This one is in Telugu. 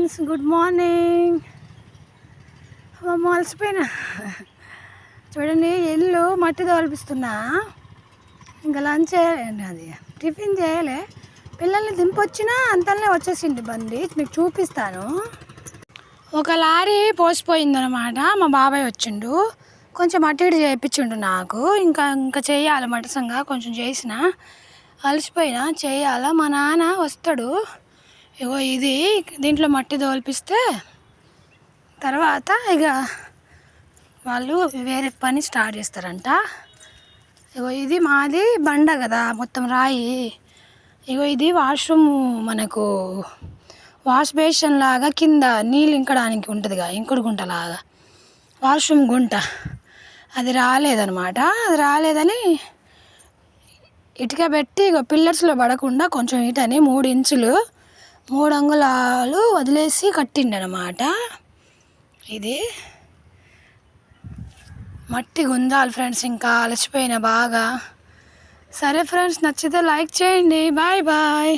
Friends, good morning. అలసిపోయినా చూడండి, ఇల్లు మట్టి తోలిపిస్తున్నా. ఇంకా లంచ్ చేయాలండి, అది టిఫిన్ చేయలే. పిల్లల్ని దింపొచ్చినా అంతలోనే వచ్చేసింది బండి. మీకు చూపిస్తాను. ఒక లారీ పోసిపోయిందనమాట. మా బాబాయ్ వచ్చిండు, కొంచెం అటు ఇటు చేయించిండు నాకు. ఇంకా చేయాలి మటసంగా, కొంచెం చేసిన. అలసిపోయినా, చేయాలా. మా నాన్న వస్తాడు. ఇగో ఇది దీంట్లో మట్టి తోలిపిస్తే తర్వాత ఇక వాళ్ళు వేరే పని స్టార్ట్ చేస్తారంట. ఇగో ఇది మాది బండ కదా, మొత్తం రాయి. ఇగో ఇది వాష్రూమ్, మనకు వాష్ బేసిన్ లాగా కింద నీళ్ళు ఇంకడానికి ఉంటుందిగా, ఇంకుడు గుంట లాగా వాష్రూమ్ గుంట. అది రాలేదనమాట. అది రాలేదని ఇటుక పెట్టి ఇక పిల్లర్స్లో పడకుండా కొంచెం ఇటని 3 ఇంచులు 3 అంగుళాలు వదిలేసి కట్టిండనమాట. ఇది మట్టి గుంజాలి ఫ్రెండ్స్. ఇంకా అలసిపోయిన బాగా. సరే ఫ్రెండ్స్, నచ్చితే లైక్ చేయండి. Bye bye.